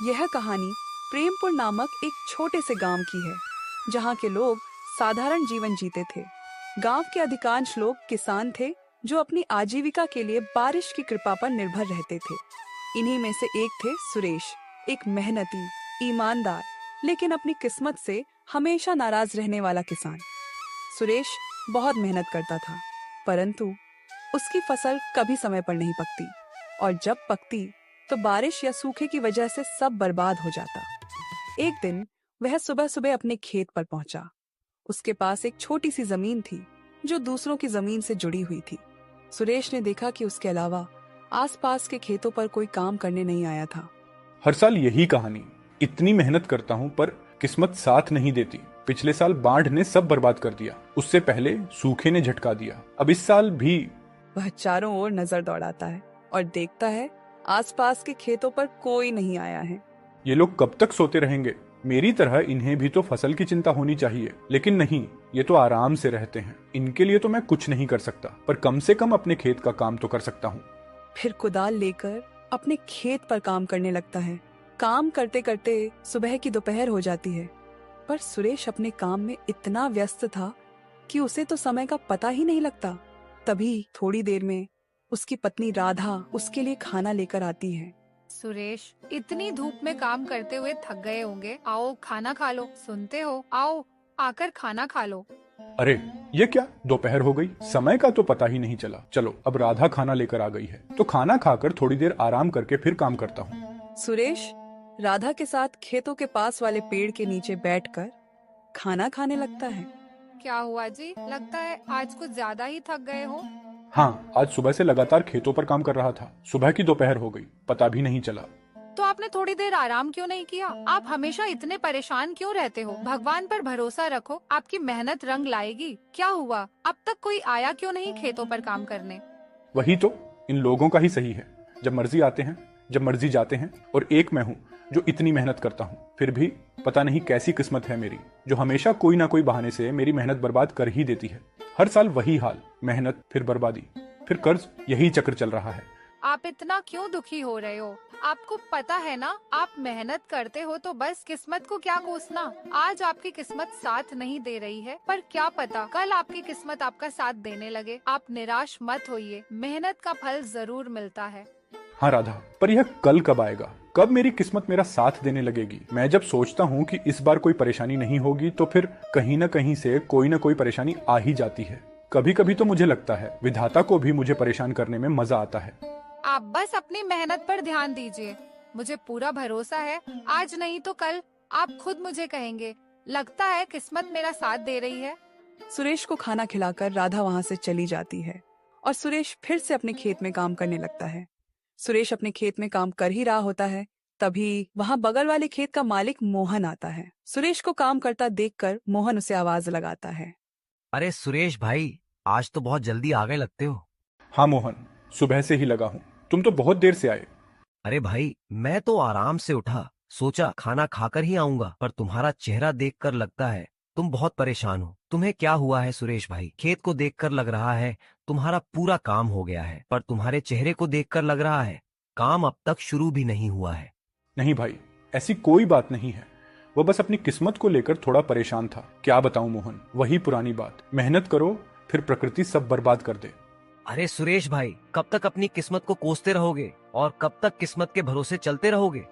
यह कहानी प्रेमपुर नामक एक छोटे से गांव की है, जहां के लोग साधारण जीवन जीते थे। गांव के अधिकांश लोग किसान थे जो अपनी आजीविका के लिए बारिश की कृपा पर निर्भर रहते थे। इन्हीं में से एक थे सुरेश, एक मेहनती, ईमानदार, लेकिन अपनी किस्मत से हमेशा नाराज रहने वाला किसान। सुरेश बहुत मेहनत करता था, परंतु उसकी फसल कभी समय पर नहीं पकती, और जब पकती तो बारिश या सूखे की वजह से सब बर्बाद हो जाता। एक दिन वह सुबह सुबह अपने खेत पर पहुंचा। उसके पास एक छोटी सी जमीन थी जो दूसरों की जमीन से जुड़ी हुई थी। सुरेश ने देखा कि उसके अलावा आसपास के खेतों पर कोई काम करने नहीं आया था। हर साल यही कहानी, इतनी मेहनत करता हूँ पर किस्मत साथ नहीं देती। पिछले साल बाढ़ ने सब बर्बाद कर दिया, उससे पहले सूखे ने झटका दिया, अब इस साल भी। वह चारों ओर नजर दौड़ाता है और देखता है आसपास के खेतों पर कोई नहीं आया है। ये लोग कब तक सोते रहेंगे? मेरी तरह इन्हें भी तो फसल की चिंता होनी चाहिए, लेकिन नहीं, ये तो आराम से रहते हैं। इनके लिए तो मैं कुछ नहीं कर सकता, पर कम से कम अपने खेत का काम तो कर सकता हूँ। फिर कुदाल लेकर अपने खेत पर काम करने लगता है। काम करते करते सुबह की दोपहर हो जाती है, पर सुरेश अपने काम में इतना व्यस्त था कि उसे तो समय का पता ही नहीं लगता। तभी थोड़ी देर में उसकी पत्नी राधा उसके लिए खाना लेकर आती है। सुरेश, इतनी धूप में काम करते हुए थक गए होंगे, आओ खाना खा लो। सुनते हो? आओ आकर खाना खा लो। अरे ये क्या, दोपहर हो गई, समय का तो पता ही नहीं चला। चलो, अब राधा खाना लेकर आ गई है तो खाना खाकर थोड़ी देर आराम करके फिर काम करता हूँ। सुरेश राधा के साथ खेतों के पास वाले पेड़ के नीचे बैठकर खाना खाने लगता है। क्या हुआ जी? लगता है आज कुछ ज्यादा ही थक गए हो। हाँ, आज सुबह से लगातार खेतों पर काम कर रहा था। सुबह की दोपहर हो गई, पता भी नहीं चला। तो आपने थोड़ी देर आराम क्यों नहीं किया? आप हमेशा इतने परेशान क्यों रहते हो? भगवान पर भरोसा रखो, आपकी मेहनत रंग लाएगी। क्या हुआ, अब तक कोई आया क्यों नहीं खेतों पर काम करने? वही तो, इन लोगों का ही सही है। जब मर्जी आते हैं, जब मर्जी जाते हैं, और एक मैं हूँ जो इतनी मेहनत करता हूँ। फिर भी पता नहीं कैसी किस्मत है मेरी, जो हमेशा कोई ना कोई बहाने से मेरी मेहनत बर्बाद कर ही देती है। हर साल वही हाल, मेहनत फिर बर्बादी फिर कर्ज, यही चक्र चल रहा है। आप इतना क्यों दुखी हो रहे हो? आपको पता है ना, आप मेहनत करते हो तो बस किस्मत को क्या कोसना। आज आपकी किस्मत साथ नहीं दे रही है, पर क्या पता कल आपकी किस्मत आपका साथ देने लगे। आप निराश मत होइए, मेहनत का फल जरूर मिलता है। हाँ राधा, पर यह कल कब आएगा? कब मेरी किस्मत मेरा साथ देने लगेगी? मैं जब सोचता हूँ कि इस बार कोई परेशानी नहीं होगी, तो फिर कहीं न कहीं से कोई न कोई परेशानी आ ही जाती है। कभी कभी तो मुझे लगता है विधाता को भी मुझे परेशान करने में मजा आता है। आप बस अपनी मेहनत पर ध्यान दीजिए, मुझे पूरा भरोसा है आज नहीं तो कल आप खुद मुझे कहेंगे, लगता है किस्मत मेरा साथ दे रही है। सुरेश को खाना खिलाकर राधा वहाँ से चली जाती है और सुरेश फिर से अपने खेत में काम करने लगता है। सुरेश अपने खेत में काम कर ही रहा होता है, तभी वहाँ बगल वाले खेत का मालिक मोहन आता है। सुरेश को काम करता देखकर मोहन उसे आवाज लगाता है। अरे सुरेश भाई, आज तो बहुत जल्दी आ गए लगते हो। हाँ मोहन, सुबह से ही लगा हूँ, तुम तो बहुत देर से आए। अरे भाई, मैं तो आराम से उठा, सोचा खाना खाकर ही आऊंगा, पर तुम्हारा चेहरा देखकर लगता है तुम बहुत परेशान हो। तुम्हें क्या हुआ है सुरेश भाई? खेत को देखकर लग रहा है तुम्हारा पूरा काम हो गया है, पर तुम्हारे चेहरे को देखकर लग रहा है काम अब तक शुरू भी नहीं हुआ है। नहीं भाई, ऐसी कोई बात नहीं है, वो बस अपनी किस्मत को लेकर थोड़ा परेशान था। क्या बताऊं मोहन, वही पुरानी बात, मेहनत करो फिर प्रकृति सब बर्बाद कर दे। अरे सुरेश भाई, कब तक अपनी किस्मत को कोसते रहोगे और कब तक किस्मत के भरोसे चलते रहोगे?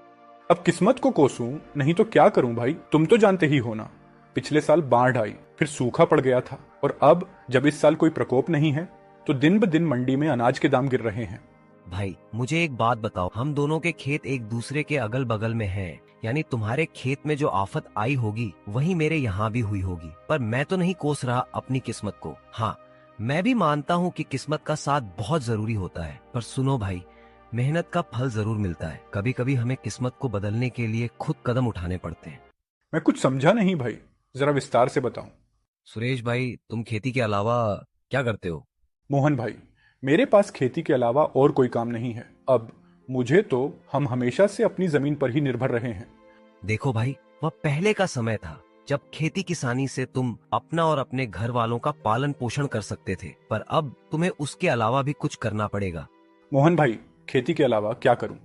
अब किस्मत को कोसूं नहीं तो क्या करूं भाई? तुम तो जानते ही हो ना, पिछले साल बाढ़ आई, फिर सूखा पड़ गया था, और अब जब इस साल कोई प्रकोप नहीं है तो दिन ब दिन मंडी में अनाज के दाम गिर रहे हैं। भाई मुझे एक बात बताओ, हम दोनों के खेत एक दूसरे के अगल बगल में हैं, यानी तुम्हारे खेत में जो आफत आई होगी वही मेरे यहाँ भी हुई होगी, पर मैं तो नहीं कोस रहा अपनी किस्मत को। हाँ, मैं भी मानता हूँ कि किस्मत का साथ बहुत जरूरी होता है, पर सुनो भाई, मेहनत का फल जरूर मिलता है। कभी कभी हमें किस्मत को बदलने के लिए खुद कदम उठाने पड़ते हैं। मैं कुछ समझा नहीं भाई, जरा विस्तार से बताओ। सुरेश भाई, तुम खेती के अलावा क्या करते हो? मोहन भाई, मेरे पास खेती के अलावा और कोई काम नहीं है। अब मुझे तो हम हमेशा से अपनी जमीन पर ही निर्भर रहे हैं। देखो भाई, वह पहले का समय था जब खेती किसानी से तुम अपना और अपने घर वालों का पालन पोषण कर सकते थे, पर अब तुम्हें उसके अलावा भी कुछ करना पड़ेगा। मोहन भाई, खेती के अलावा क्या करूं?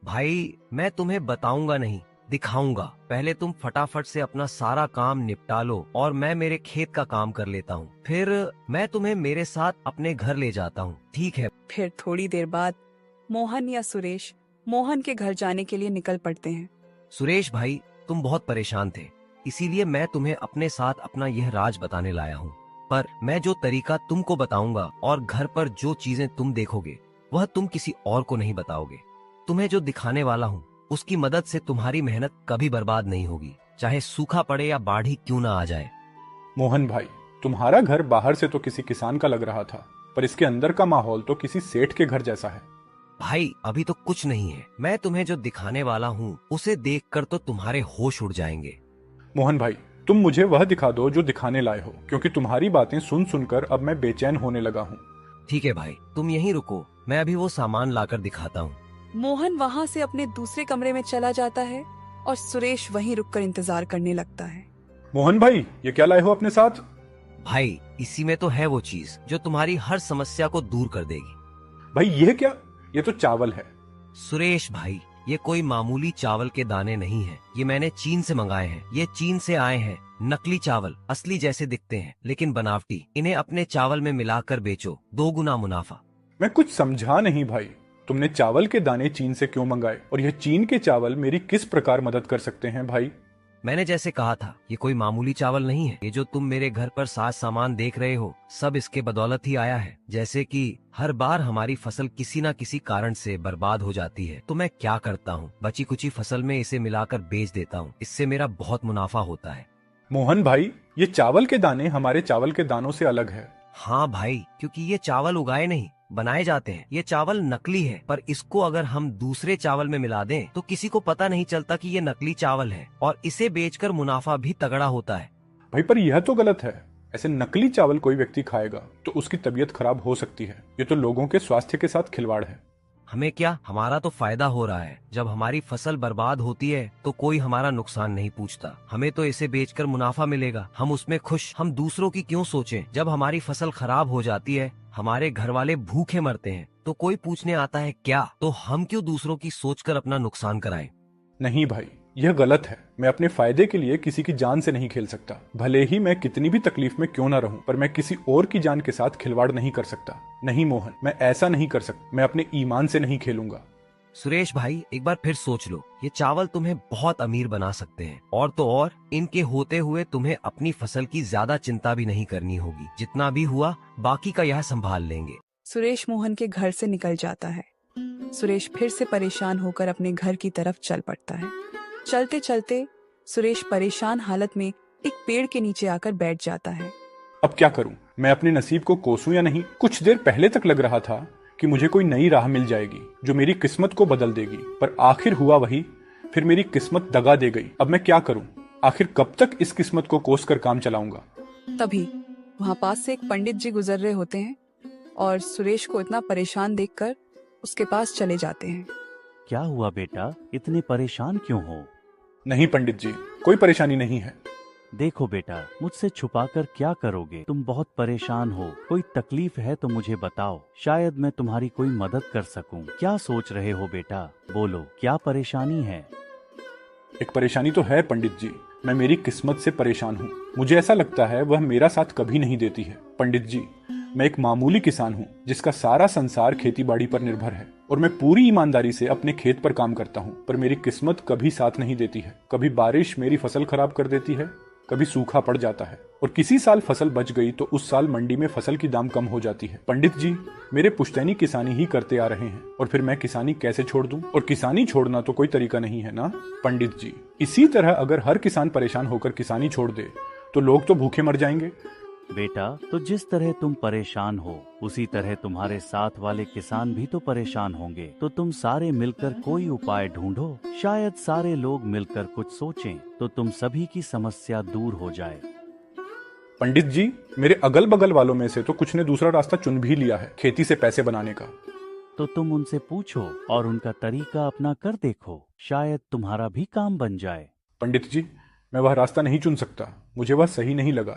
भाई मैं तुम्हें बताऊंगा नहीं, दिखाऊंगा। पहले तुम फटाफट से अपना सारा काम निपटा लो और मैं मेरे खेत का काम कर लेता हूँ। फिर मैं तुम्हें मेरे साथ अपने घर ले जाता हूँ, ठीक है? फिर थोड़ी देर बाद मोहन या सुरेश मोहन के घर जाने के लिए निकल पड़ते हैं। सुरेश भाई, तुम बहुत परेशान थे, इसीलिए मैं तुम्हें अपने साथ अपना यह राज बताने लाया हूँ। पर मैं जो तरीका तुमको बताऊंगा और घर पर जो चीजें तुम देखोगे वह तुम किसी और को नहीं बताओगे। तुम्हें जो दिखाने वाला हूँ उसकी मदद से तुम्हारी मेहनत कभी बर्बाद नहीं होगी, चाहे सूखा पड़े या बाढ़ ही क्यों ना आ जाए। मोहन भाई, तुम्हारा घर बाहर से तो किसी किसान का लग रहा था, पर इसके अंदर का माहौल तो किसी सेठ के घर जैसा है। भाई अभी तो कुछ नहीं है, मैं तुम्हें जो दिखाने वाला हूँ उसे देखकर तो तुम्हारे होश उड़ जाएंगे। मोहन भाई, तुम मुझे वह दिखा दो जो दिखाने लाए हो, क्योंकि तुम्हारी बातें सुन सुनकर अब मैं बेचैन होने लगा हूँ। ठीक है भाई, तुम यहीं रुको, मैं अभी वो सामान लाकर दिखाता हूँ। मोहन वहाँ से अपने दूसरे कमरे में चला जाता है और सुरेश वहीं रुककर इंतजार करने लगता है। मोहन भाई, ये क्या लाए हो अपने साथ? भाई इसी में तो है वो चीज जो तुम्हारी हर समस्या को दूर कर देगी। भाई यह क्या? ये तो चावल है। सुरेश भाई, ये कोई मामूली चावल के दाने नहीं है, ये मैंने चीन से मंगाए हैं। ये चीन से आए हैं नकली चावल, असली जैसे दिखते हैं लेकिन बनावटी। इन्हें अपने चावल में मिलाकर बेचो, 2 गुना मुनाफा। मैं कुछ समझा नहीं भाई, तुमने चावल के दाने चीन से क्यों मंगाए, और यह चीन के चावल मेरी किस प्रकार मदद कर सकते हैं भाई? मैंने जैसे कहा था, ये कोई मामूली चावल नहीं है। ये जो तुम मेरे घर पर साज सामान देख रहे हो सब इसके बदौलत ही आया है। जैसे कि हर बार हमारी फसल किसी न किसी कारण से बर्बाद हो जाती है तो मैं क्या करता हूँ, बची कुची फसल में इसे मिलाकर बेच देता हूँ। इससे मेरा बहुत मुनाफा होता है। मोहन भाई, ये चावल के दाने हमारे चावल के दानों से अलग है। हाँ भाई, क्योंकि ये चावल उगाए नहीं बनाए जाते हैं। ये चावल नकली है, पर इसको अगर हम दूसरे चावल में मिला दें तो किसी को पता नहीं चलता कि ये नकली चावल है और इसे बेचकर मुनाफा भी तगड़ा होता है। भाई पर यह तो गलत है। ऐसे नकली चावल कोई व्यक्ति खाएगा तो उसकी तबीयत खराब हो सकती है। ये तो लोगों के स्वास्थ्य के साथ खिलवाड़ है। हमें क्या, हमारा तो फायदा हो रहा है। जब हमारी फसल बर्बाद होती है तो कोई हमारा नुकसान नहीं पूछता। हमें तो इसे बेचकर मुनाफा मिलेगा, हम उसमें खुश। हम दूसरों की क्यों सोचें? जब हमारी फसल खराब हो जाती है, हमारे घर वाले भूखे मरते हैं तो कोई पूछने आता है क्या? तो हम क्यों दूसरों की सोचकर अपना नुकसान कराएं? नहीं भाई, यह गलत है। मैं अपने फायदे के लिए किसी की जान से नहीं खेल सकता। भले ही मैं कितनी भी तकलीफ में क्यों ना रहूं, पर मैं किसी और की जान के साथ खिलवाड़ नहीं कर सकता। नहीं मोहन, मैं ऐसा नहीं कर सकता। मैं अपने ईमान से नहीं खेलूंगा। सुरेश भाई, एक बार फिर सोच लो। ये चावल तुम्हें बहुत अमीर बना सकते हैं, और तो और इनके होते हुए तुम्हें अपनी फसल की ज्यादा चिंता भी नहीं करनी होगी। जितना भी हुआ बाकी का यह संभाल लेंगे। सुरेश मोहन के घर से निकल जाता है। सुरेश फिर से परेशान होकर अपने घर की तरफ चल पड़ता है। चलते चलते सुरेश परेशान हालत में एक पेड़ के नीचे आकर बैठ जाता है। अब क्या करूं? मैं अपने नसीब को कोसूं या नहीं? कुछ देर पहले तक लग रहा था कि मुझे कोई नई राह मिल जाएगी जो मेरी किस्मत को बदल देगी, पर आखिर हुआ वही। फिर मेरी किस्मत दगा दे गई। अब मैं क्या करूं? आखिर कब तक इस किस्मत को कोस कर काम चलाऊंगा? तभी वहाँ पास से एक पंडित जी गुजर रहे होते हैं और सुरेश को इतना परेशान देखकर उसके पास चले जाते हैं। क्या हुआ बेटा, इतने परेशान क्यों हो? नहीं पंडित जी, कोई परेशानी नहीं है। देखो बेटा, मुझसे छुपाकर क्या करोगे? तुम बहुत परेशान हो। कोई तकलीफ है तो मुझे बताओ, शायद मैं तुम्हारी कोई मदद कर सकूं। क्या सोच रहे हो बेटा? बोलो, क्या परेशानी है? एक परेशानी तो है पंडित जी। मैं मेरी किस्मत से परेशान हूँ। मुझे ऐसा लगता है वह मेरा साथ कभी नहीं देती है। पंडित जी, मैं एक मामूली किसान हूँ जिसका सारा संसार खेती बाड़ी पर निर्भर है, और मैं पूरी ईमानदारी से अपने खेत पर काम करता हूँ, पर मेरी किस्मत कभी साथ नहीं देती है। कभी बारिश मेरी फसल खराब कर देती है, कभी सूखा पड़ जाता है, और किसी साल फसल बच गई तो उस साल मंडी में फसल की दाम कम हो जाती है। पंडित जी, मेरे पुश्तैनी किसानी ही करते आ रहे हैं, और फिर मैं किसानी कैसे छोड़ दूं? और किसानी छोड़ना तो कोई तरीका नहीं है ना पंडित जी। इसी तरह अगर हर किसान परेशान होकर किसानी छोड़ दे तो लोग तो भूखे मर जाएंगे। बेटा, तो जिस तरह तुम परेशान हो उसी तरह तुम्हारे साथ वाले किसान भी तो परेशान होंगे। तो तुम सारे मिलकर कोई उपाय ढूंढो। शायद सारे लोग मिलकर कुछ सोचें तो तुम सभी की समस्या दूर हो जाए। पंडित जी, मेरे अगल बगल वालों में से तो कुछ ने दूसरा रास्ता चुन भी लिया है, खेती से पैसे बनाने का। तो तुम उनसे पूछो और उनका तरीका अपना कर देखो, शायद तुम्हारा भी काम बन जाए। पंडित जी, मैं वह रास्ता नहीं चुन सकता, मुझे वह सही नहीं लगा।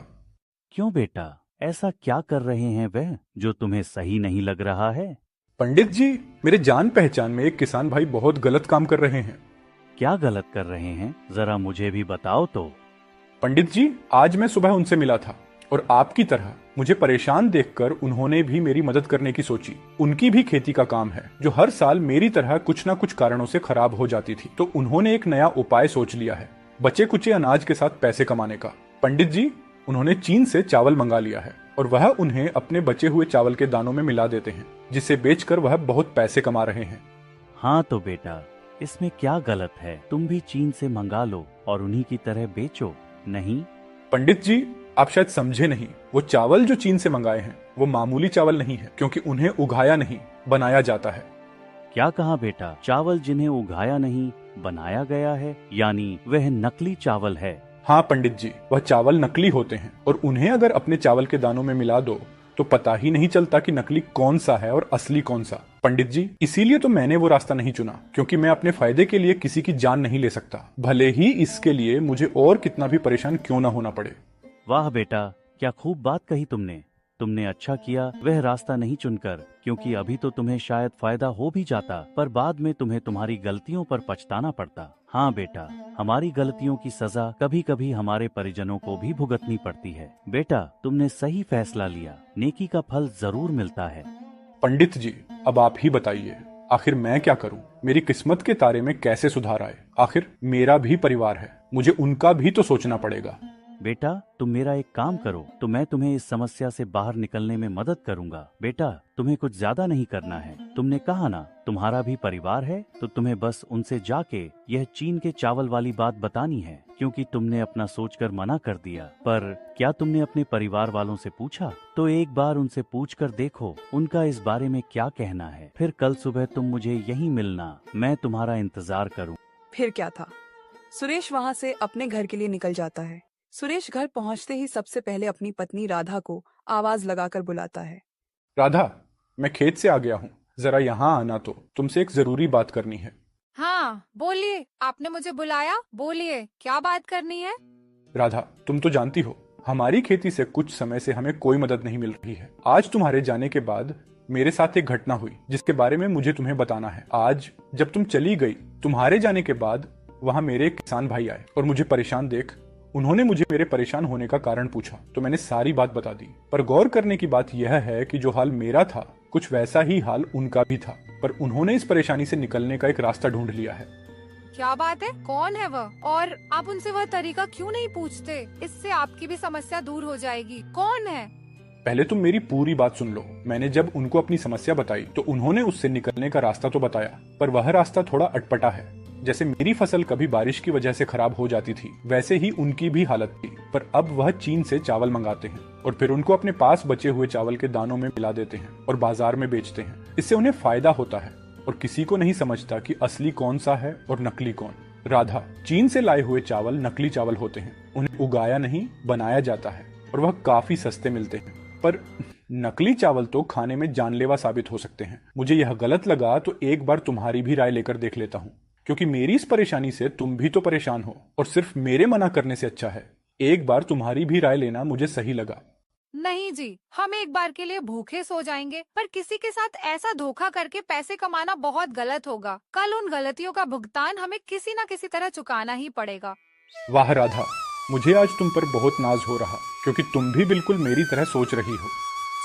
क्यों बेटा, ऐसा क्या कर रहे हैं वह जो तुम्हें सही नहीं लग रहा है? पंडित जी, मेरे जान पहचान में एक किसान भाई बहुत गलत काम कर रहे हैं। क्या गलत कर रहे हैं, जरा मुझे भी बताओ तो। पंडित जी, आज मैं सुबह उनसे मिला था और आपकी तरह मुझे परेशान देखकर उन्होंने भी मेरी मदद करने की सोची। उनकी भी खेती का काम है जो हर साल मेरी तरह कुछ ना कुछ कारणों से खराब हो जाती थी, तो उन्होंने एक नया उपाय सोच लिया है, बचे कुचे अनाज के साथ पैसे कमाने का। पंडित जी, उन्होंने चीन से चावल मंगा लिया है और वह उन्हें अपने बचे हुए चावल के दानों में मिला देते हैं, जिसे बेचकर वह बहुत पैसे कमा रहे हैं। हाँ तो बेटा, इसमें क्या गलत है? तुम भी चीन से मंगा लो और उन्हीं की तरह बेचो, नहीं? पंडित जी, आप शायद समझे नहीं, वो चावल जो चीन से मंगाए हैं वो मामूली चावल नहीं है, क्योंकि उन्हें उगाया नहीं बनाया जाता है। क्या कहा बेटा? चावल जिन्हें उगाया नहीं बनाया गया है, यानी वह नकली चावल है? हाँ पंडित जी, वह चावल नकली होते हैं और उन्हें अगर अपने चावल के दानों में मिला दो तो पता ही नहीं चलता कि नकली कौन सा है और असली कौन सा। पंडित जी, इसीलिए तो मैंने वो रास्ता नहीं चुना, क्योंकि मैं अपने फायदे के लिए किसी की जान नहीं ले सकता, भले ही इसके लिए मुझे और कितना भी परेशान क्यों ना होना पड़े। वाह बेटा, क्या खूब बात कही तुमने। तुमने अच्छा किया वह रास्ता नहीं चुनकर, क्योंकि अभी तो तुम्हें शायद फायदा हो भी जाता, पर बाद में तुम्हें तुम्हारी गलतियों पर पछताना पड़ता। हाँ बेटा, हमारी गलतियों की सजा कभी कभी हमारे परिजनों को भी भुगतनी पड़ती है। बेटा, तुमने सही फैसला लिया, नेकी का फल जरूर मिलता है। पंडित जी, अब आप ही बताइए, आखिर मैं क्या करूं? मेरी किस्मत के तारे में कैसे सुधार आए? आखिर मेरा भी परिवार है, मुझे उनका भी तो सोचना पड़ेगा। बेटा, तुम मेरा एक काम करो तो मैं तुम्हें इस समस्या से बाहर निकलने में मदद करूंगा। बेटा, तुम्हें कुछ ज्यादा नहीं करना है। तुमने कहा ना तुम्हारा भी परिवार है, तो तुम्हें बस उनसे जाके यह चीन के चावल वाली बात बतानी है, क्योंकि तुमने अपना सोचकर मना कर दिया। पर क्या तुमने अपने परिवार वालों से पूछा? तो एक बार उनसे पूछकर देखो उनका इस बारे में क्या कहना है। फिर कल सुबह तुम मुझे यहीं मिलना, मैं तुम्हारा इंतजार करूँ। फिर क्या था, सुरेश वहाँ से अपने घर के लिए निकल जाता है। सुरेश घर पहुँचते ही सबसे पहले अपनी पत्नी राधा को आवाज लगाकर बुलाता है। राधा, मैं खेत से आ गया हूँ, जरा यहाँ आना, तो तुमसे एक जरूरी बात करनी है। हाँ बोलिए, आपने मुझे बुलाया, बोलिए क्या बात करनी है। राधा, तुम तो जानती हो हमारी खेती से कुछ समय से हमें कोई मदद नहीं मिल रही है। आज तुम्हारे जाने के बाद मेरे साथ एक घटना हुई जिसके बारे में मुझे तुम्हें बताना है। आज जब तुम चली गई, तुम्हारे जाने के बाद वहाँ मेरे एक किसान भाई आए और मुझे परेशान देख उन्होंने मुझे मेरे परेशान होने का कारण पूछा, तो मैंने सारी बात बता दी। पर गौर करने की बात यह है कि जो हाल मेरा था कुछ वैसा ही हाल उनका भी था, पर उन्होंने इस परेशानी से निकलने का एक रास्ता ढूंढ लिया है। क्या बात है, कौन है वह? और आप उनसे वह तरीका क्यों नहीं पूछते? इससे आपकी भी समस्या दूर हो जाएगी। कौन है? पहले तुम मेरी पूरी बात सुन लो। मैंने जब उनको अपनी समस्या बताई तो उन्होंने उससे निकलने का रास्ता तो बताया, पर वह रास्ता थोड़ा अटपटा है। जैसे मेरी फसल कभी बारिश की वजह से खराब हो जाती थी, वैसे ही उनकी भी हालत थी। पर अब वह चीन से चावल मंगाते हैं और फिर उनको अपने पास बचे हुए चावल के दानों में मिला देते हैं और बाजार में बेचते हैं। इससे उन्हें फायदा होता है और किसी को नहीं समझता कि असली कौन सा है और नकली कौन। राधा, चीन से लाए हुए चावल नकली चावल होते हैं, उन्हें उगाया नहीं बनाया जाता है और वह काफी सस्ते मिलते हैं। पर नकली चावल तो खाने में जानलेवा साबित हो सकते हैं। मुझे यह गलत लगा तो एक बार तुम्हारी भी राय लेकर देख लेता हूँ, क्योंकि मेरी इस परेशानी से तुम भी तो परेशान हो और सिर्फ मेरे मना करने से अच्छा है एक बार तुम्हारी भी राय लेना मुझे सही लगा। नहीं जी, हम एक बार के लिए भूखे सो जाएंगे, पर किसी के साथ ऐसा धोखा करके पैसे कमाना बहुत गलत होगा। कल उन गलतियों का भुगतान हमें किसी न किसी तरह चुकाना ही पड़ेगा। वाह राधा, मुझे आज तुम पर बहुत नाज हो रहा, क्योंकि तुम भी बिल्कुल मेरी तरह सोच रही हो।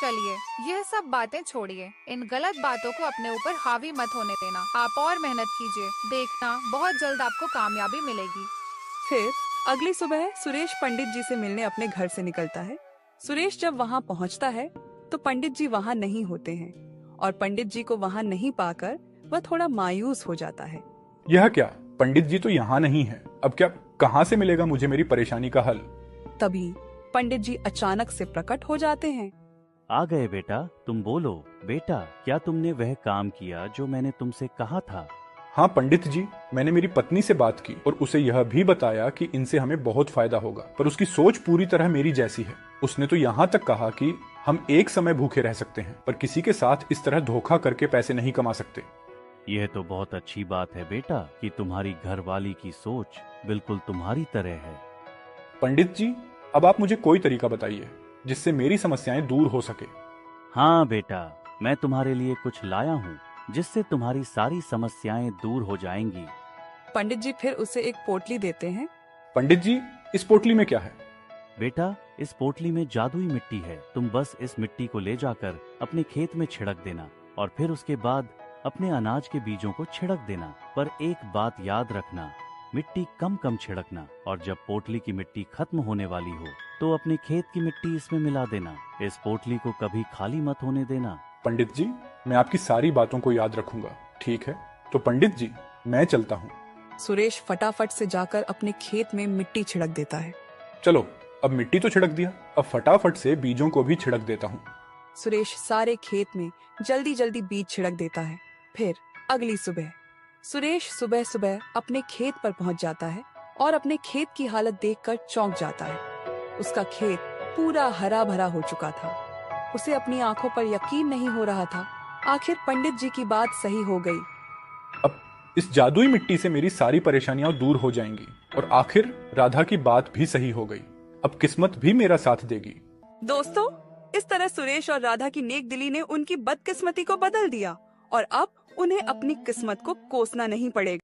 चलिए यह सब बातें छोड़िए, इन गलत बातों को अपने ऊपर हावी मत होने देना। आप और मेहनत कीजिए, देखना बहुत जल्द आपको कामयाबी मिलेगी। फिर अगली सुबह सुरेश पंडित जी से मिलने अपने घर से निकलता है। सुरेश जब वहाँ पहुँचता है तो पंडित जी वहाँ नहीं होते हैं और पंडित जी को वहाँ नहीं पाकर वह थोड़ा मायूस हो जाता है। यह क्या, पंडित जी तो यहाँ नहीं है, अब क्या कहाँ से मिलेगा मुझे मेरी परेशानी का हल? तभी पंडित जी अचानक से प्रकट हो जाते हैं। आ गए बेटा, तुम बोलो। बेटा, क्या तुमने वह काम किया जो मैंने तुमसे कहा था? हाँ पंडित जी, मैंने मेरी पत्नी से बात की और उसे यह भी बताया कि इनसे हमें बहुत फायदा होगा, पर उसकी सोच पूरी तरह मेरी जैसी है। उसने तो यहाँ तक कहा कि हम एक समय भूखे रह सकते हैं, पर किसी के साथ इस तरह धोखा करके पैसे नहीं कमा सकते। यह तो बहुत अच्छी बात है बेटा कि तुम्हारी घरवाली की सोच बिल्कुल तुम्हारी तरह है। पंडित जी, अब आप मुझे कोई तरीका बताइए जिससे मेरी समस्याएं दूर हो सके। हाँ बेटा, मैं तुम्हारे लिए कुछ लाया हूँ जिससे तुम्हारी सारी समस्याएं दूर हो जाएंगी। पंडित जी फिर उसे एक पोटली देते हैं। पंडित जी, इस पोटली में क्या है? बेटा, इस पोटली में जादुई मिट्टी है। तुम बस इस मिट्टी को ले जाकर अपने खेत में छिड़क देना और फिर उसके बाद अपने अनाज के बीजों को छिड़क देना। पर एक बात याद रखना, मिट्टी कम कम छिड़कना, और जब पोटली की मिट्टी खत्म होने वाली हो तो अपने खेत की मिट्टी इसमें मिला देना। इस पोटली को कभी खाली मत होने देना। पंडित जी, मैं आपकी सारी बातों को याद रखूंगा। ठीक है, तो पंडित जी, मैं चलता हूँ। सुरेश फटाफट से जाकर अपने खेत में मिट्टी छिड़क देता है। चलो, अब मिट्टी तो छिड़क दिया, अब फटाफट से बीजों को भी छिड़क देता हूँ। सुरेश सारे खेत में जल्दी जल्दी बीज छिड़क देता है। फिर अगली सुबह सुरेश सुबह सुबह अपने खेत पर पहुंच जाता है और अपने खेत की हालत देखकर चौंक जाता है। उसका खेत पूरा हरा भरा हो चुका था। उसे अपनी आंखों पर यकीन नहीं हो रहा था। आखिर पंडित जी की बात सही हो गई। अब इस जादुई मिट्टी से मेरी सारी परेशानियां दूर हो जाएंगी और आखिर राधा की बात भी सही हो गई। अब किस्मत भी मेरा साथ देगी। दोस्तों, इस तरह सुरेश और राधा की नेक दिली ने उनकी बदकिस्मती को बदल दिया और अब उन्हें अपनी किस्मत को कोसना नहीं पड़ेगा।